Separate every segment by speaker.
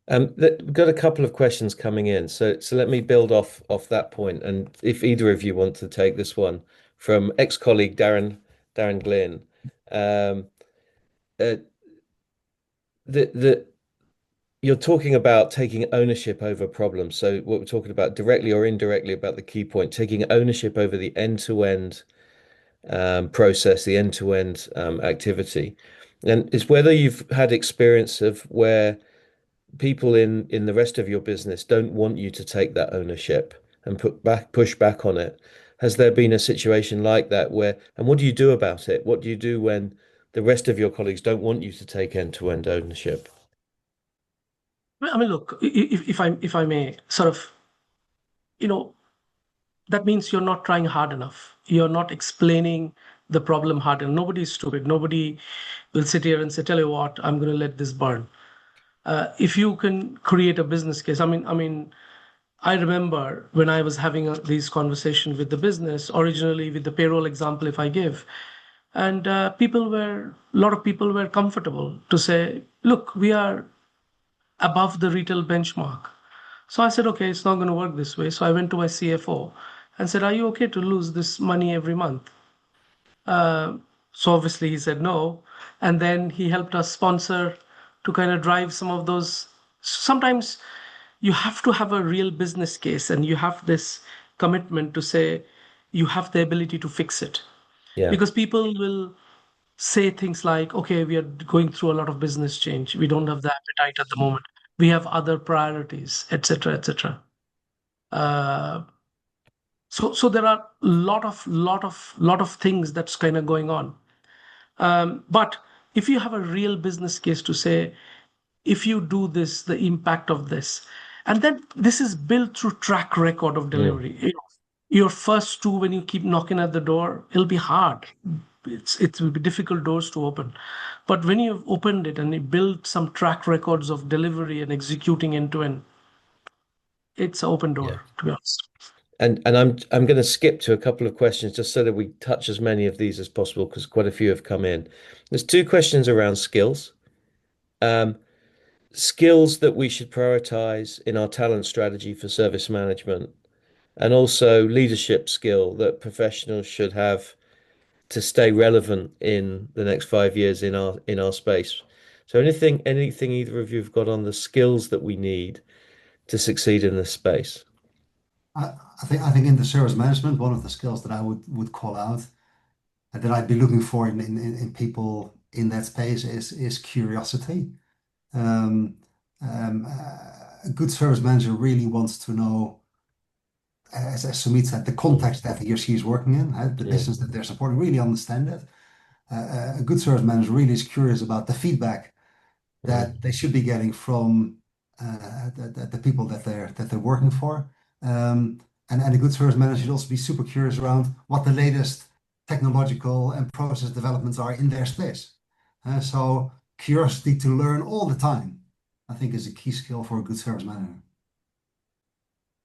Speaker 1: We've got a couple of questions coming in, so let me build off that point, and if either of you want to take this one from ex-colleague Darren Glynn, um, uh, the you're talking about taking ownership over problems. So what we're talking about directly or indirectly about the key point, taking ownership over the end-to-end process, the end-to-end activity, and it's whether you've had experience of where people in the rest of your business don't want you to take that ownership and push back on it. Has there been a situation like that where, and what do you do about it? What do you do when the rest of your colleagues don't want you to take end-to-end ownership?
Speaker 2: I mean, look, if I may sort of, you know, that means you're not trying hard enough. You're not explaining the problem hard enough. Nobody is stupid. Nobody will sit here and say, "Tell you what, I'm going to let this burn." If you can create a business case, I remember when I was having these conversations with the business originally with the payroll example, if I give, and a lot of people were comfortable to say, "Look, we are above the retail benchmark." So I said, okay, it's not going to work this way. So I went to my CFO and said, are you okay to lose this money every month? Uh, so obviously he said no. And then he helped us sponsor to kind of drive some of those. Sometimes you have to have a real business case and you have this commitment to say you have the ability to fix it.
Speaker 1: Yeah,
Speaker 2: Because people will say things like, okay, we are going through a lot of business change. We don't have the appetite at the moment. We have other priorities, etc., etc. Uh, so there are lot of things that's kind of going on. But if you have a real business case to say, if you do this, the impact of this, and then this is built through track record of
Speaker 1: mm,
Speaker 2: delivery. Your first two, when you keep knocking at the door, it'll be hard. It will be difficult doors to open. But when you've opened it and you build some track records of delivery and executing end to end, it's an open
Speaker 1: yeah.
Speaker 2: door, to be honest.
Speaker 1: And I'm going to skip to a couple of questions just so that we touch as many of these as possible because quite a few have come in. There's two questions around skills. Um, Skills that we should prioritize in our talent strategy for service management, and also leadership skill that professionals should have to stay relevant in the next 5 years in our space. So anything either of you have got on the skills that we need to succeed in this space?
Speaker 3: I think in the service management, one of the skills that I would call out and that I'd be looking for in people in that space is curiosity. Um, a good service manager really wants to know, as Sumit said, the context that he or she is working in, the
Speaker 1: Yeah.
Speaker 3: business that they're supporting, really understand it. A good service manager really is curious about the feedback
Speaker 1: Mm.
Speaker 3: that they should be getting from the people that they're working for. And a good service manager should also be super curious around what the latest technological and process developments are in their space. So curiosity to learn all the time, I think, is a key skill for a good service manager.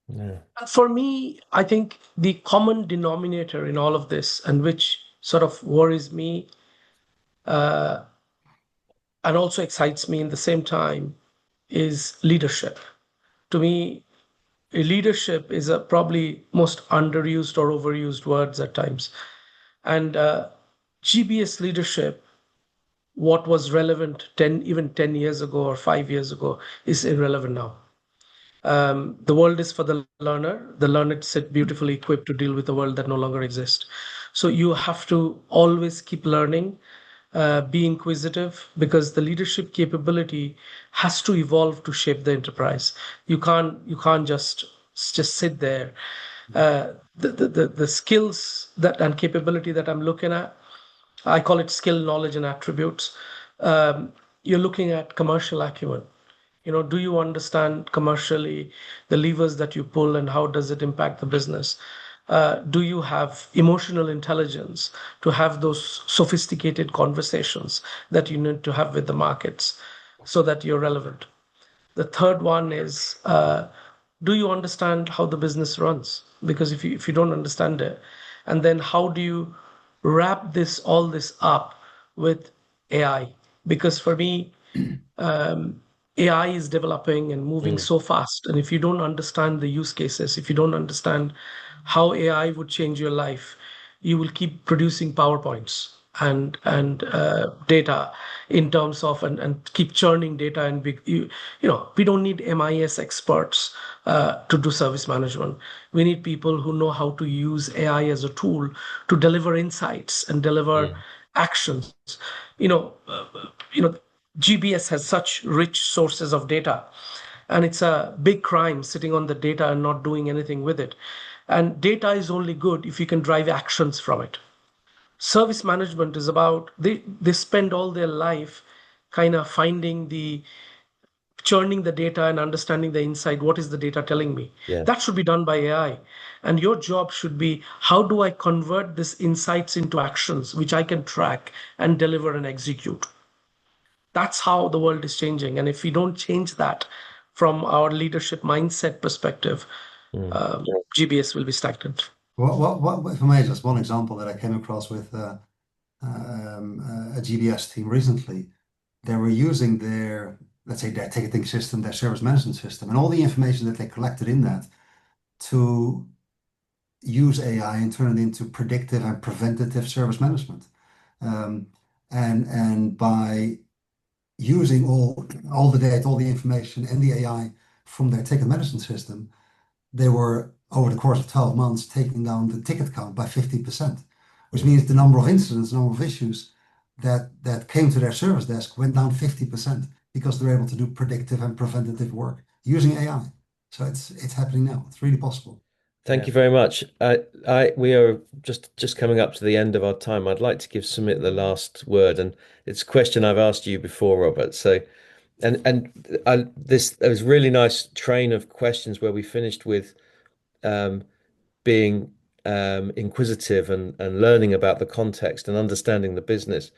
Speaker 1: Yeah.
Speaker 2: For me, I think the common denominator in all of this, and which sort of worries me uh, and also excites me in the same time, is leadership. To me, leadership is a probably most underused or overused words at times. And GBS leadership, what was relevant 10 years ago or 5 years ago, is irrelevant now. The world is for the learner. The learner sit beautifully equipped to deal with a world that no longer exists. So you have to always keep learning, be inquisitive, because the leadership capability has to evolve to shape the enterprise. You can't just sit there. The skills that and capability that I'm looking at, I call it skill, knowledge, and attributes. You're looking at commercial acumen. Do you understand commercially the levers that you pull and how does it impact the business? Do you have emotional intelligence to have those sophisticated conversations that you need to have with the markets so that you're relevant? The third one is, do you understand how the business runs? Because if you don't understand it, and then how do you wrap all this up with AI? Because for me, AI is developing and moving
Speaker 1: Mm,
Speaker 2: so fast. And if you don't understand the use cases, if you don't understand how AI would change your life, you will keep producing PowerPoints and data in terms of and keep churning data and we don't need MIS experts to do service management. We need people who know how to use AI as a tool to deliver insights and deliver
Speaker 1: mm,
Speaker 2: actions. You know, uh, GBS has such rich sources of data, and it's a big crime sitting on the data and not doing anything with it. And data is only good if you can drive actions from it. Service management is about they spend all their life kind of finding the churning the data and understanding the insight. What is the data telling me?
Speaker 1: yeah.
Speaker 2: That should be done by AI. And your job should be, how do I convert these insights into actions which I can track and deliver and execute? That's how the world is changing. And if we don't change that from our leadership mindset perspective,
Speaker 1: Mm,
Speaker 2: GBS will be stagnant.
Speaker 3: If I may, just one example that I came across with a GBS team recently. They were using their, let's say, their ticketing system, their service management system, and all the information that they collected in that to use AI and turn it into predictive and preventative service management. Um, and by using all the data, all the information, and the AI from their ticket management system, they were over the course of 12 months taking down the ticket count by 50%, which
Speaker 1: mm.
Speaker 3: means the number of incidents, the number of issues that came to their service desk went down 50% because they're able to do predictive and preventative work using AI. So it's happening now. It's really possible.
Speaker 1: Thank you very much. We are just coming up to the end of our time. I'd like to give Sumit the last word, and it's a question I've asked you before, Robert. So, this there was a really nice train of questions where we finished with um, being inquisitive and learning about the context and understanding the business.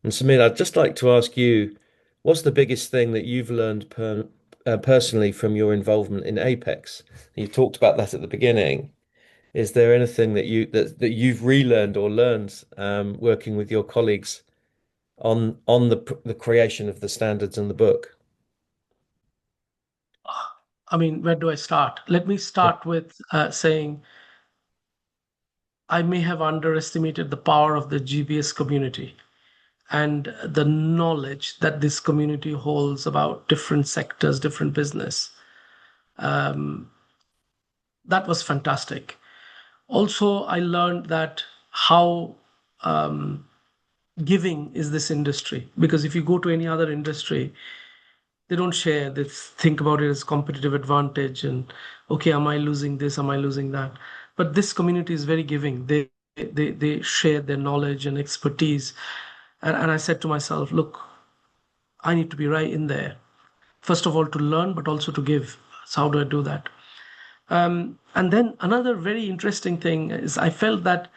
Speaker 1: And Sumit, I'd just like to ask you, what's the biggest thing that you've learned personally from your involvement in Apex? You talked about that at the beginning. Is there anything that you've relearned or learned working with your colleagues on the creation of the standards and the book?
Speaker 2: I mean, where do I start? Let me start with saying I may have underestimated the power of the GBS community and the knowledge that this community holds about different sectors, different business. Um, that was fantastic. Also, I learned that how um, giving is this industry, because if you go to any other industry, they don't share. They think about it as competitive advantage and okay, am I losing this? Am I losing that? But this community is very giving. They share their knowledge and expertise. And I said to myself, look, I need to be right in there. First of all, to learn, but also to give. So how do I do that? And then another very interesting thing is I felt that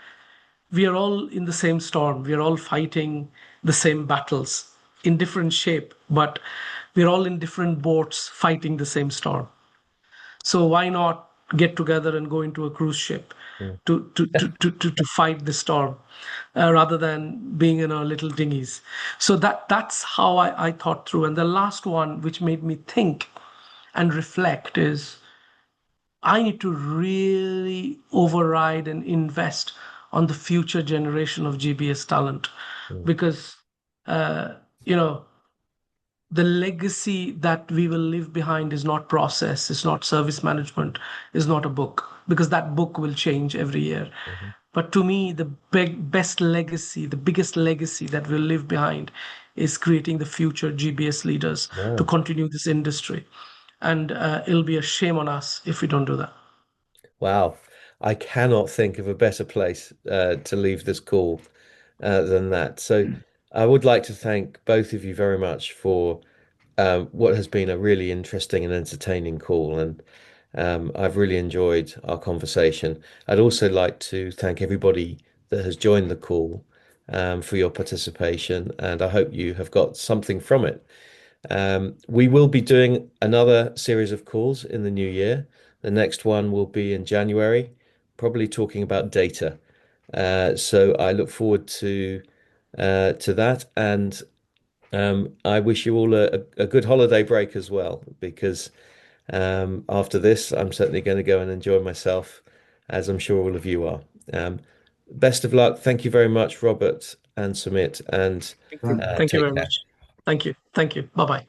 Speaker 2: we are all in the same storm. We are all fighting the same battles in different shape, but we're all in different boats fighting the same storm. So why not get together and go into a cruise ship
Speaker 1: Mm.
Speaker 2: to fight the storm rather than being in our little dinghies? So that's how I thought through. And the last one, which made me think and reflect, is I need to really override and invest on the future generation of GBS talent
Speaker 1: Mm.
Speaker 2: because, you know, the legacy that we will leave behind is not process, it's not service management, is not a book, because that book will change every year.
Speaker 1: Mhm.
Speaker 2: But to me, the best legacy, the biggest legacy that we'll leave behind is creating the future GBS leaders to
Speaker 1: Wow.
Speaker 2: continue this industry. And it'll be a shame on us if we don't do that.
Speaker 1: Wow. I cannot think of a better place to leave this call than that. So I would like to thank both of you very much for what has been a really interesting and entertaining call. And I've really enjoyed our conversation. I'd also like to thank everybody that has joined the call for your participation, and I hope you have got something from it. We will be doing another series of calls in the new year. The next one will be in January, probably talking about data. So I look forward to that. And I wish you all a good holiday break as well, because after this, I'm certainly going to go and enjoy myself, as I'm sure all of you are. Um, Best of luck. Thank you very much, Robert and Sumit, and
Speaker 2: Thank you.
Speaker 3: Right.
Speaker 2: Thank you
Speaker 1: take
Speaker 2: very
Speaker 1: care.
Speaker 2: much. Thank you. Thank you. Bye bye.